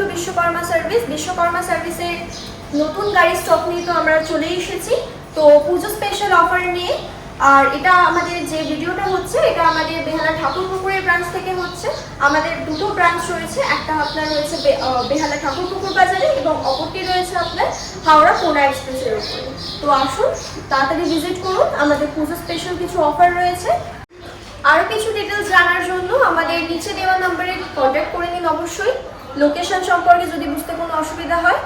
Two Vishwakarma service. Vishwakarma সার্ভিসের নতুন গাড়ি স্টক নিয়ে তো আমরা চলে এসেছি, তো পুজো স্পেশাল অফার নিয়ে। আর এটা আমাদের যে ভিডিওটা হচ্ছে এটা আমাদের বেহালা ঠাকুরপুকুরের ব্রাঞ্চ থেকে হচ্ছে। আমাদের দুটো ব্রাঞ্চ রয়েছে, একটা আপনার রয়েছে বেহালা ঠাকুরপুকুর বাজারে এবং অপরটি রয়েছে আপনার হাওড়া কোনা এক্সপ্রেসের উপরে। তো আসুন তাড়াতাড়ি ভিজিট করুন, আমাদের পুজো স্পেশাল কিছু অফার রয়েছে। আরও কিছু ডিটেলস জানার জন্য আমাদের নিচে দেওয়া নাম্বারে কন্ট্যাক্ট করে নিন অবশ্যই। লোকেশন সম্পর্কে যদি বুঝতে কোনো অসুবিধা হয়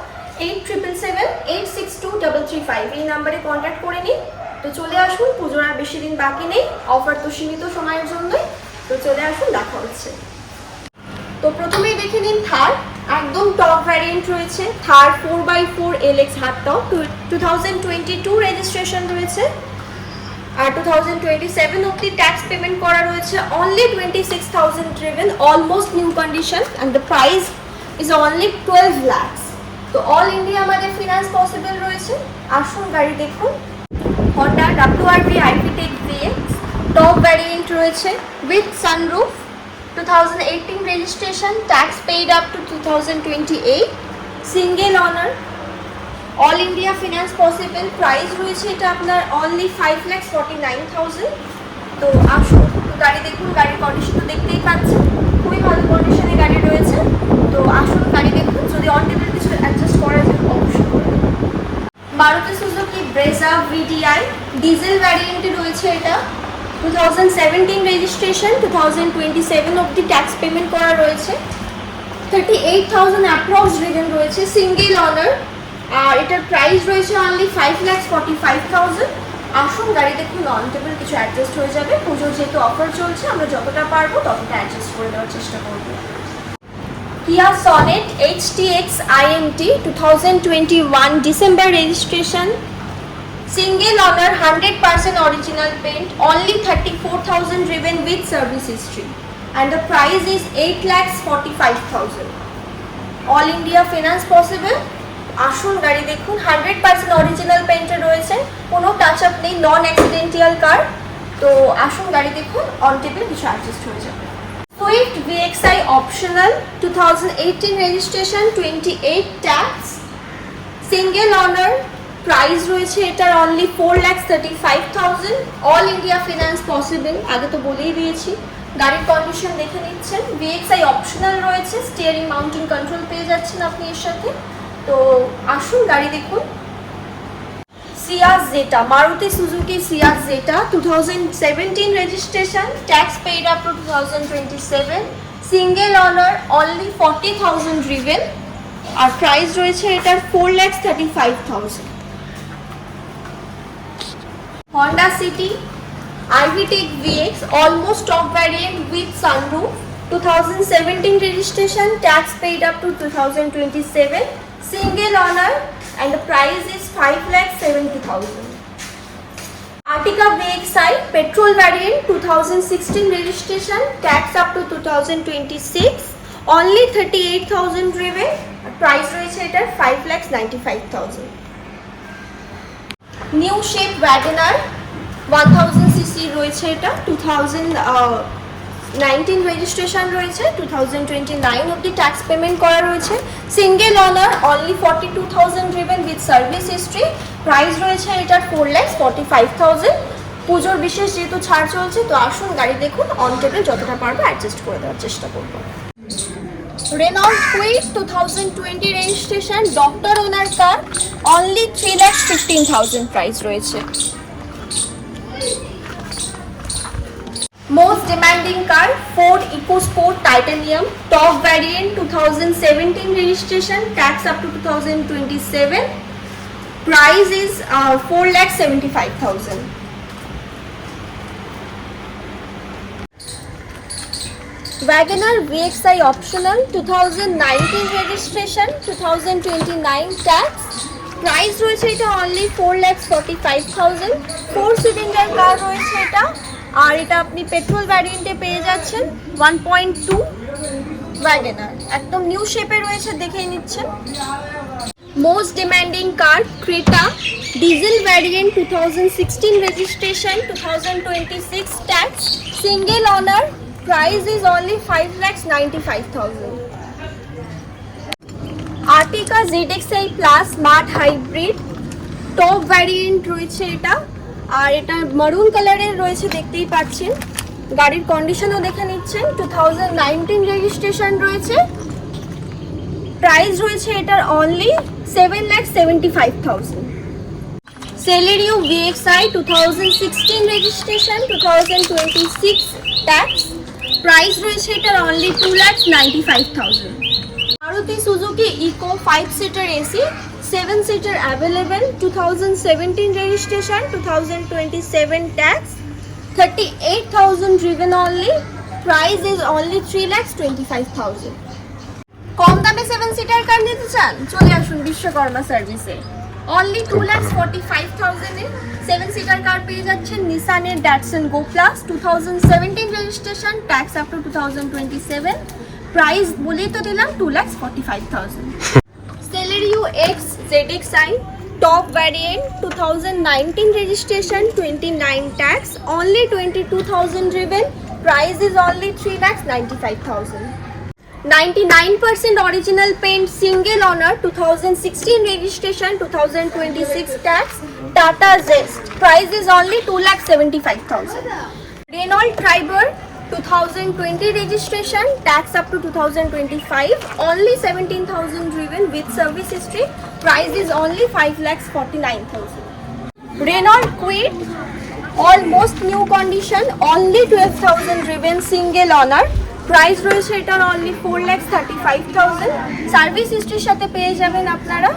8777862335 এই নাম্বারে কন্ট্যাক্ট করে নিন। তো চলে আসুন, পুজোর আর বেশি দিন বাকি নেই, অফার তো সীমিত সময়ের জন্যই। তো চলে আসুন, দেখা হচ্ছে। তো প্রথমেই দেখে নিন থার, একদম টপ ভ্যারিয়েন্ট রয়েছে Thar 4x4 LX hard top. 2022 registration রয়েছে আর 2027 অবধি ট্যাক্স পেমেন্ট করা রয়েছে। Only 26,000 driven, almost new condition and the price is only 12 lakhs। তো অল ইন্ডিয়া আমাদের ফিনান্স পসিবল রয়েছে। আসুন গাড়ি দেখুন। Honda WRV i-Tech VX top variant রয়েছে with sunroof. 2018 registration, tax paid up to 2028, single owner, all India finance possible. Price রয়েছে এটা আপনার অনলি 5,49,000। তো আসুন তো গাড়ি দেখুন, গাড়ির কন্ডিশন তো দেখতেই পাচ্ছেন, খুবই ভালো কন্ডিশনে গাড়ি রয়েছে। তো আসুন গাড়ি দেখুন, যদি অন টেবিল কিছু অ্যাডজাস্ট করা যায় অবশ্যই করে দেবো। Maruti Suzuki Brezza VDI diesel ভ্যারিয়েন্টে রয়েছে এটা। 2017 রেজিস্ট্রেশন, 2027 অবধি ট্যাক্স পেমেন্ট করা রয়েছে। 38,000 অ্যাপ্রক্স ড্রিভেন রয়েছে, সিঙ্গেল অনার। আর এটার প্রাইস রয়েছে অনলি 5,45,000। আসুন গাড়ি দেখুন, অন টেবিল কিছু অ্যাডজাস্ট হয়ে যাবে। পুজোর যেহেতু অফার চলছে, আমরা যতটা পারবো ততটা অ্যাডজাস্ট করে দেওয়ার চেষ্টা করবো। Kia Sonet HTX INT 2021 December registration, single owner, 100% original paint, only 34,000 driven with service history, and the price is 8,45,000. All India finance possible. আসুন গাড়ি দেখুন, 100% অরিজিনাল পেন্টে রয়েছে, কোনো টাচ আপ নেই, নন অ্যাক্সিডেন্টিয়াল কার। তো আসুন গাড়ি দেখুন, অন টেবিল কিছু অ্যাডজাস্ট হয়ে যাবে। Swift VXI optional 2018 registration, 28 tax, single owner, price রয়েছে এটার only 4,35,000। All India finance possible, আগে তো বলেই দিয়েছি। গাড়ির কন্ডিশন দেখে নিচ্ছেন, VXI অপশনাল রয়েছে, স্টিয়ারিং মাউন্টিং কন্ট্রোল পেয়ে যাচ্ছেন আপনি এর সাথে। তো আসুন গাড়ি দেখুন। Ciaz Zeta, Maruti Suzuki Ciaz Zeta 2017 registration, tax paid up to 2027, single owner, only 40,000 driven, R price রয়েছে এটার 4,35,000। Honda City i-Tech VX almost top variant with sunroof, 2017 registration, tax paid up to 2027, single owner, and the price is 5,70,000. Artica VXI petrol variant 2016 registration, tax up to 2026, only 38,000 driven, price রয়েছে এটার 5,95,000. New shape WagonR 1000cc রয়েছে এটা, 2019 registration রয়েছে, 2029 অবধি tax payment করা রয়েছে, single honour, only 42,000 driven with service history. Price রয়েছে এটার 4,45,000। পুজোর বিশেষ যেহেতু ছাড় চলছে, তো আসুন গাড়ি দেখুন, অন টেবিল যতটা পারবো অ্যাডজাস্ট করে দেওয়ার চেষ্টা করবো। Renault Kwid 2020 রেজিস্ট্রেশন, ডক্টর ওনার কার, অনলি 3,15,000 প্রাইস রয়েছে। Most demanding car, Ford EcoSport Titanium, top variant 2017 registration, tax up to 2027, price is 4,75,000. WagonR VXI optional 2019 registration, 2029 tax, price রয়েছে এটা অনলি 4,45,000। 4 সিলিন্ডার কার রয়েছে এটা, আর এটা আপনি পেট্রোল ভ্যারিয়েন্টে পেয়ে যাচ্ছেন। 1.2 WagonR একদম নিউ শেপে রয়েছে, দেখেই নিচ্ছেন। Most demanding car Creta diesel variant 2016 registration, 2026 tax, single honour, price is only 5,95,000। আর্টিকা ZXi plus smart hybrid top variant রয়েছে এটা, আর এটা মারুন কালারের রয়েছে, দেখতেই পাচ্ছেন। গাড়ির কন্ডিশনও দেখে নিচ্ছেন, 2019 রেজিস্ট্রেশন রয়েছে। প্রাইস রয়েছে এটার only 7,75,000। Celerio VXi 2016 registration, 2026 tax. Price রয়েছে এটার only 2,95,000। Maruti Suzuki Eeco 5 seater AC 7 seater available, 2017 registration, 2027 tax, 38,000 driven only. Price is only 3,25,000. কম দামে 7 সিটার কার নিতে চান, চলে আসুন বিশ্বকর্মা সার্ভিসে। অনলি 2,45,000 এ 7 সিটার কার পেয়ে যাচ্ছেন নিসানের Datsun go plus, 2017 registration, tax up to 2027। Price বলেই তো দিলাম 2,45,000। Celerio X ZXi top variant, 2019 registration, 29 tax, only 22,000 driven. Price is only 3,95,000. 99% original paint, single owner, 2016 registration, 2026 tax, Tata Zest. Price is only 2,75,000. Renault Triber 2020 registration, tax up to 2025, only 17,000 driven with service history. Price is only 5,49,000. Renault Kwid almost new condition, only 12,000 driven, single owner. Price রয়েছে এটার only 4,35,000। Service হিস্ট্রির সাথে পেয়ে যাবেন আপনারা।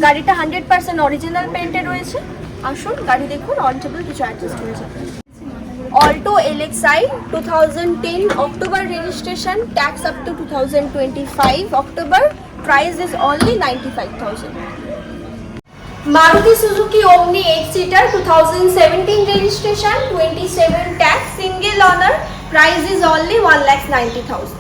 গাড়িটা 100% original পেন্টে রয়েছে। আসুন গাড়ি দেখুন, অন টেবল কিছু অ্যাডজাস্ট হয়ে যাবে। Alto LXi 2010 October registration, tax up two 2025 October. Price is only 95,000। Maruti Suzuki ওমনি 8 seater 2017 registration, 27 tax, single owner. Price is only 1,90,000.